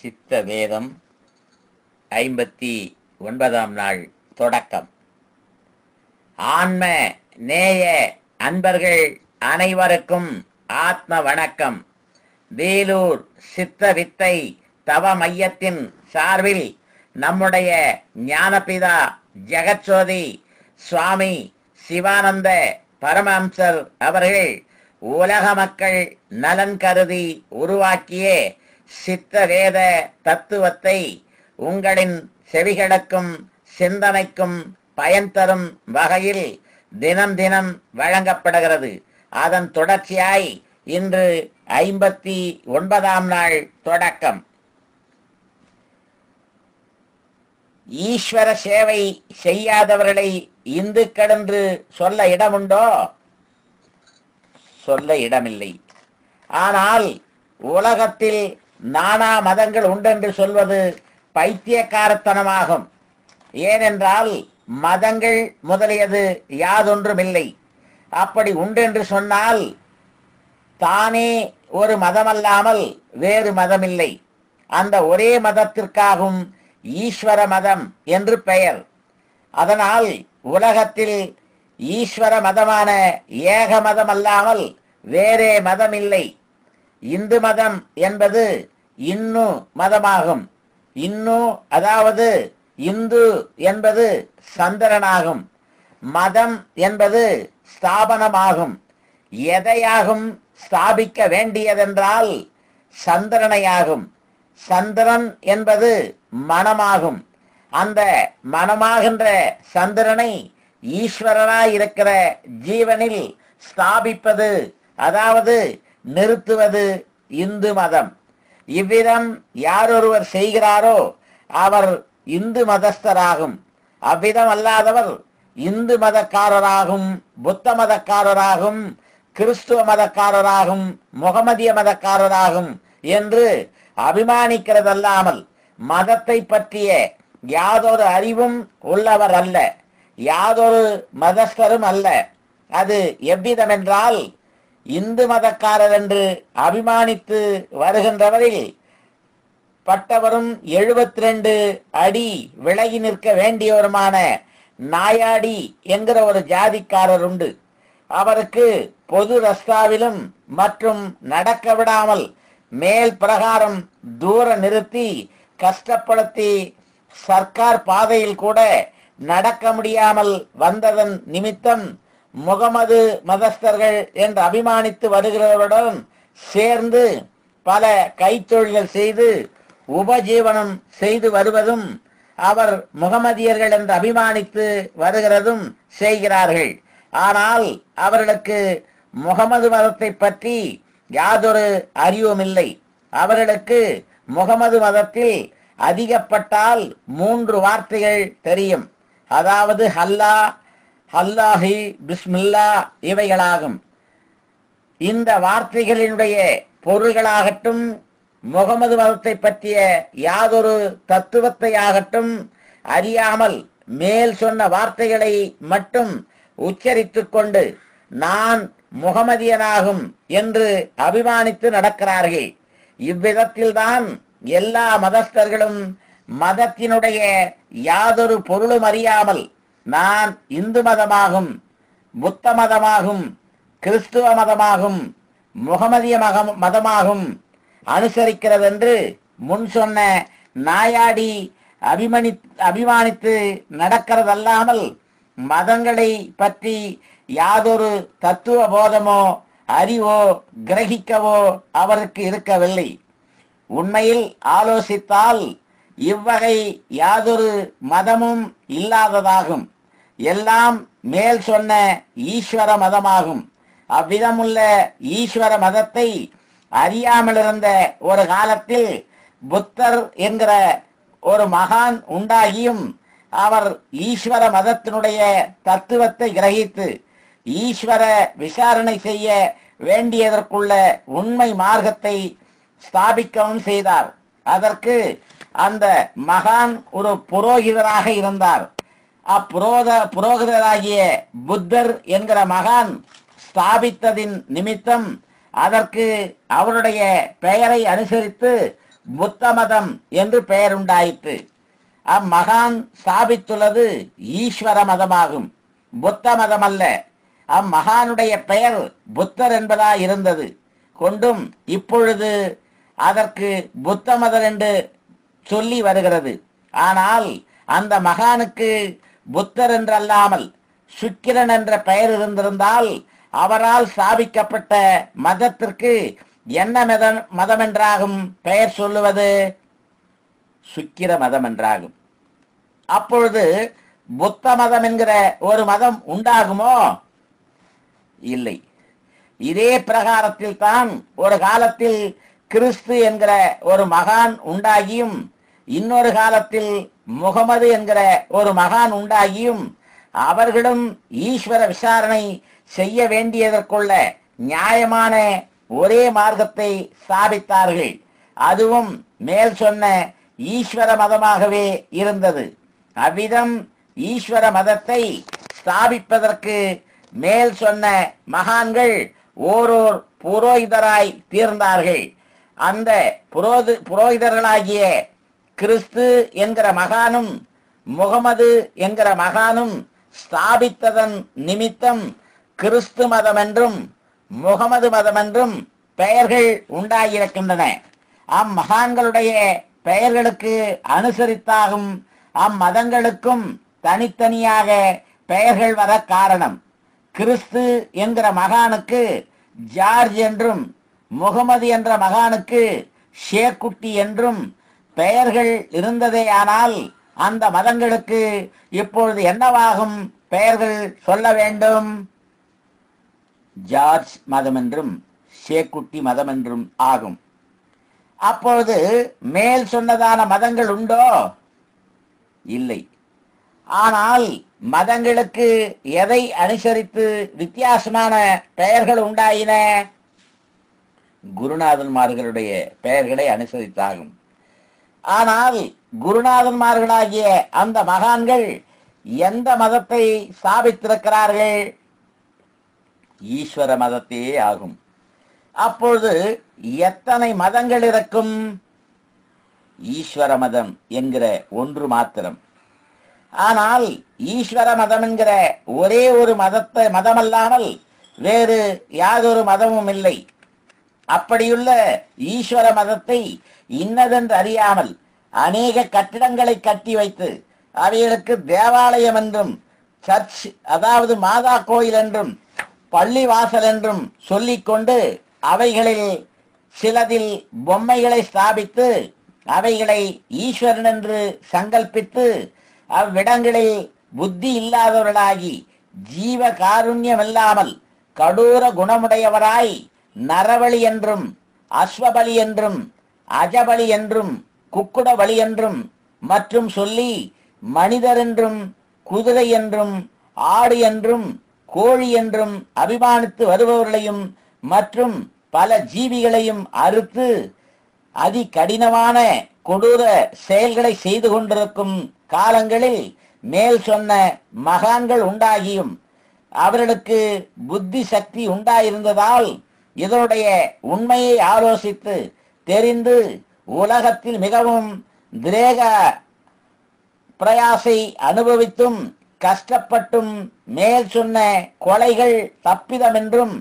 சித்த வேதம் 59ஆம் நாள் தொடக்கம். ஆன்ம நேய அன்பர்கள் அனைவருக்கும் ஆத்ம வணக்கம். வேலூர் சித்த வித்தை தவ மையத்தின் சார்பில் நம்முடைய ஞானபிதா ஜெகத்சோதி சுவாமி சிவானந்த பரமஹம்சர் அவர்கள் உலக மக்கள் நலன் கருதி உருவாக்கிய சித்த வேத தத்துவத்தை உங்களின் செவிகளுக்கும் சிந்தனைக்கும் பயன் தரும் வகையில் தினம் தினம் வழங்கப்படுகிறது. அதன் தொடர்ச்சியாய் இன்று 59ஆம் நாள் தொடக்கம். ஈஸ்வர சேவை செய்யாதவர்களை இந்துக்கள் என்று சொல்ல இடமுண்டோ? சொல்ல இடமில்லை. ஆனால் உலகத்தில் நானா மதங்கள் உண்டென்று சொல்வது பைத்தியக்காரத்தனமாகும். ஏனென்றால் மதங்கள் முதலியது யாதொன்றுமில்லை. அப்படி உண்டென்று சொன்னால் தானே ஒரு மதமல்லாமல் வேறு மதமில்லை. அந்த ஒரே மதத்திற்காகும் ஈஸ்வர மதம் என்று பெயர். அதனால் உலகத்தில் ஈஸ்வர மதமான ஏக மதம் அல்லாமல் வேறே மதம் இல்லை. இந்து மதம் என்பது இன்னு மதமாகும். இன்னு அதாவது இந்து என்பது சந்திரனாகும். மதம் என்பது ஸ்தாபனமாகும். எதையாகும் ஸ்தாபிக்க வேண்டியதென்றால் சந்திரனையாகும். சந்திரன் என்பது மனமாகும். அந்த மனமாகின்ற சந்திரனை ஈஸ்வரனாயிருக்கிற ஜீவனில் ஸ்தாபிப்பது, அதாவது நிறுத்துவது இந்து மதம். இவ்விதம் யாரொருவர் செய்கிறாரோ அவர் இந்து மதஸ்தராகும். அவ்விதம் அல்லாதவர் இந்து மதக்காரராகும், புத்த மதக்காரராகும், கிறிஸ்துவ மதக்காரராகும், முகமதிய மதக்காரராகும் என்று அபிமானிக்கிறதல்லாமல் மதத்தை பற்றிய யாதொரு அறிவும் உள்ளவர் அல்ல, யாதொரு மதஸ்தரும் அல்ல. அது எவ்விதமென்றால் இந்து மதக்காரர் என்று அபிமானித்து வருகின்றவரில் பட்டவரும் 72 அடி விலகி நிற்க வேண்டியவருமான நாயாடி என்கிற ஒரு ஜாதிக்காரர் உண்டு. அவருக்கு பொது ரஸ்தாவிலும் மற்றும் நடக்க விடாமல் மேல் பிரகாரம் தூர நிறுத்தி கஷ்டப்படுத்தி சர்க்கார் பாதையில் கூட நடக்க முடியாமல் வந்ததன் நிமித்தம் முகமது மதஸ்தர்கள் என்று அபிமானித்து வருகிறவருடன் சேர்ந்து பல கைத்தொழில்கள் செய்து உபஜீவனம் செய்து வருவதும் அவர் முகமதியர்கள் என்று அபிமானித்து வருகிறதும் செய்கிறார்கள். ஆனால் அவர்களுக்கு முகமது மதத்தை பற்றி யாதொரு அறிவும் இல்லை. அவர்களுக்கு முகமது மதத்தில் அதிகப்பட்டால் 3 வார்த்தைகள் தெரியும். அதாவது ஹல்லா, அல்லாஹி, பிஸ்மில்லா இவைகளாகும். இந்த வார்த்தைகளினுடைய பொருள்களாகட்டும், முகமது மதத்தை பற்றிய யாதொரு தத்துவத்தை ஆகட்டும் அறியாமல் மேல் சொன்ன வார்த்தைகளை மட்டும் உச்சரித்து கொண்டு நான் முகமதியனாகும் என்று அபிமானித்து நடக்கிறார்கள். இவ்விதத்தில்தான் எல்லா மதஸ்தர்களும் மதத்தினுடைய யாதொரு பொருளும் அறியாமல் நான் இந்து மதமாகும், புத்த மதமாகும், கிறிஸ்துவ மதமாகும், முகமதிய மதமாகும் அனுசரிக்கிறதென்று முன் சொன்ன நாயாடி அபிமானித்து நடக்கிறதல்லாமல் மதங்களை பற்றி யாதொரு தத்துவ போதமோ அறிவோ கிரகிக்கவோ அவருக்கு இருக்கவில்லை. உண்மையில் ஆலோசித்தால் இவ்வகை யாதொரு மதமும் இல்லாததாகும். எல்லாம் மேல் சொன்ன ஈஸ்வர மதமாகும். அவ்விதமுள்ள ஈஸ்வர மதத்தை அறியாமல் இருந்த ஒரு காலத்தில் புத்தர் என்கிற ஒரு மகான் உண்டாகியும் அவர் ஈஸ்வர மதத்தினுடைய தத்துவத்தை கிரகித்து ஈஸ்வர விசாரணை செய்ய வேண்டியதற்குள்ள உண்மை மார்க்கத்தை ஸ்தாபிக்கவும் செய்தார். அதற்கு அந்த மகான் ஒரு புரோகிதராக இருந்தார். புரோகிதராகிய புத்தர் என்கிற மகான் ஸ்தாபித்ததின் நிமித்தம் அதற்கு அவருடைய பெயரை அனுசரித்து புத்த மதம் என்று பெயர் உண்டாயிற்று. அம்மகான் ஸ்தாபித்துள்ளது ஈஸ்வர மதமாகும், புத்த மதம் அல்ல. அம்மகானுடைய பெயர் புத்தர் என்பதாய் இருந்தது கொண்டும் இப்பொழுது அதற்கு புத்த மதம் என்று சொல்லி வருகிறது. ஆனால் அந்த மகானுக்கு புத்தர் என்றல்லாமல் சுக்கிரன் என்ற பெயர் இருந்திருந்தால் அவரால் ஸ்தாபிக்கப்பட்ட மதத்திற்கு என்ன மதம் என்றாகும் பெயர் சொல்லுவது? சுக்கிர மதம் என்றாகும். அப்பொழுது புத்த மதம் என்கிற ஒரு மதம் உண்டாகுமோ? இல்லை. இதே பிரகாரத்தில் தான் ஒரு காலத்தில் கிறிஸ்து என்கிற ஒரு மகான் உண்டாகியும் இன்னொரு காலத்தில் முகமது என்கிற ஒரு மகான் உண்டாகியும் அவர்களும் ஈஸ்வர விசாரணை செய்ய வேண்டியதற்குள்ள நியாயமான ஒரே மார்க்கத்தை ஸ்தாபித்தார்கள். அதுவும் மேல் சொன்ன ஈஸ்வர மதமாகவே இருந்தது. அவ்விதம் ஈஸ்வர மதத்தை ஸ்தாபிப்பதற்கு மேல் சொன்ன மகான்கள் ஓரோர் புரோகிதராய் தீர்ந்தார்கள். அந்த புரோகிதர்களாகிய கிறிஸ்து என்கிற மகானும் முகமது என்கிற மகானும் ஸ்தாபித்ததன் நிமித்தம் கிறிஸ்து மதம் என்றும் முகமது மதம் என்றும் பெயர்கள் உண்டாகியிருக்கின்றன. அம்மகான்களுடைய பெயர்களுக்கு அனுசரித்தாகும் அம்மதங்களுக்கும் தனித்தனியாக பெயர்கள் வர காரணம். கிறிஸ்து என்கிற மகானுக்கு ஜார்ஜ் என்றும் முகமது என்ற மகானுக்கு ஷேக்குட்டி என்றும் பெயர்கள் இருந்ததேயானால் அந்த மதங்களுக்கு இப்பொழுது என்னவாகும் பெயர்கள் சொல்ல வேண்டும்? ஜார்ஜ் மதம் என்றும் ஷேக்குட்டி மதம் என்றும் ஆகும். அப்பொழுது மேல் சொன்னதான மதங்கள் உண்டோ? இல்லை. ஆனால் மதங்களுக்கு எதை அனுசரித்து வித்தியாசமான பெயர்கள் உண்டாயின? குருநாதன்மார்களுடைய பெயர்களை அனுசரித்தாகும். ஆனால் குருநாதன்மார்களாகிய அந்த மகான்கள் எந்த மதத்தை ஸ்தாபித்திருக்கிறார்கள்? ஈஸ்வர மதத்தையே ஆகும். அப்பொழுது எத்தனை மதங்கள் இருக்கும்? ஈஸ்வர மதம் என்கிற ஒன்று மாத்திரம். ஆனால் ஈஸ்வர மதம் என்கிற ஒரே ஒரு மதமல்லாமல் வேறு யாதொரு மதமும் இல்லை. அப்படியுள்ள ஈஸ்வர மதத்தை இன்னதென்று அறியாமல் அநேக கட்டிடங்களை கட்டி வைத்து அவைகளுக்கு தேவாலயம் என்றும் சர்ச் அதாவது மாதா கோயில் என்றும் பள்ளி வாசல் என்றும் சொல்லிக்கொண்டு அவைகளில் சிலதில் பொம்மைகளை ஸ்தாபித்து அவைகளை ஈஸ்வரன் என்று சங்கல்பித்து அவ்விடங்களில் புத்தி இல்லாதவர்களாகி ஜீவ காருண்யமில்லாமல் கடூர குணமுடையவராய் நரபலி என்றும் அஸ்வபலி என்றும் அஜபலி என்றும் குக்குட பலி என்றும் மற்றும் சொல்லி மனிதர் என்றும் குதிரை என்றும் ஆடு என்றும் கோழி என்றும் அபிமானித்து வருபவர்களையும் மற்றும் பல ஜீவிகளையும் அறுத்து அதி கடினமான கொடூர செயல்களை செய்து கொண்டிருக்கும் காலங்களில் மேல் சொன்ன மகான்கள் உண்டாகியும் அவர்களுக்கு புத்தி சக்தி உண்டாயிருந்ததால் இதனுடைய உண்மையை ஆலோசித்து தெரிந்து உலகத்தில் மிகவும் திரேக பிரயாசை அனுபவித்தும் கஷ்டப்பட்டும் மேல் சொன்ன கொலைகள் தப்பிதம் என்றும்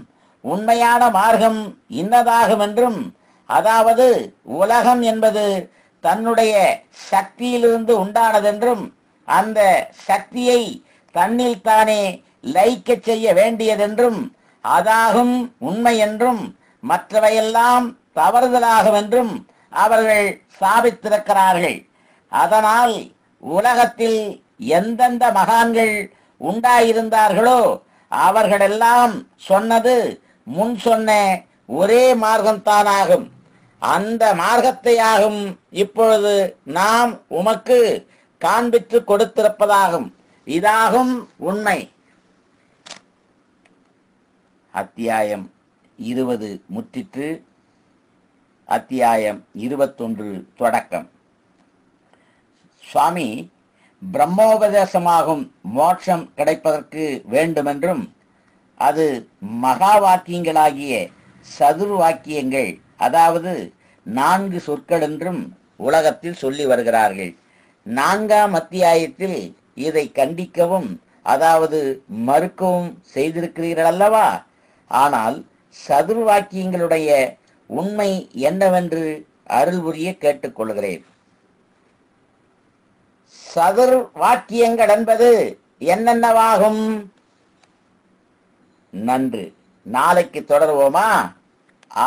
உண்மையான மார்க்கம் இன்னதாகும் என்றும் அதாவது உலகம் என்பது தன்னுடைய சக்தியிலிருந்து உண்டானதென்றும் அந்த சக்தியை தன்னில் தானே லயிக்க செய்ய வேண்டியதென்றும் அதாகும் உண்மை என்றும் மற்றவையெல்லாம் தவறுதலாகும் என்றும் அவர்கள் ஸ்தாபித்திருக்கிறார்கள். அதனால் உலகத்தில் எந்தெந்த மகான்கள் உண்டாயிருந்தார்களோ அவர்களெல்லாம் சொன்னது முன் சொன்ன ஒரே மார்க்கம்தானாகும். அந்த மார்க்கத்தையாகும் இப்பொழுது நாம் உமக்கு காண்பித்து கொடுத்திருப்பதாகும். இதாகும் உண்மை. அத்தியாயம் 20 முற்றிற்று. அத்தியாயம் 21 தொடக்கம். சுவாமி பிரம்மோபதேசமாகும் மோட்சம் கிடைப்பதற்கு வேண்டுமென்றும் அது மகா வாக்கியங்களாகிய சதுர் வாக்கியங்கள் அதாவது 4 சொற்கள் என்றும் உலகத்தில் சொல்லி வருகிறார்கள். 4ஆம் அத்தியாயத்தில் இதை கண்டிக்கவும், அதாவது மறுக்கவும் செய்திருக்கிறீர்கள் அல்லவா? ஆனால் சதுர்வாக்கியங்களுடைய உண்மை என்னவென்று அருள் புரிய கேட்டுக்கொள்கிறேன். சதுர் வாக்கியங்கள் என்பது என்னென்னவாகும்? நன்று. நாளைக்கு தொடர்வோமா?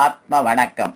ஆத்ம வணக்கம்.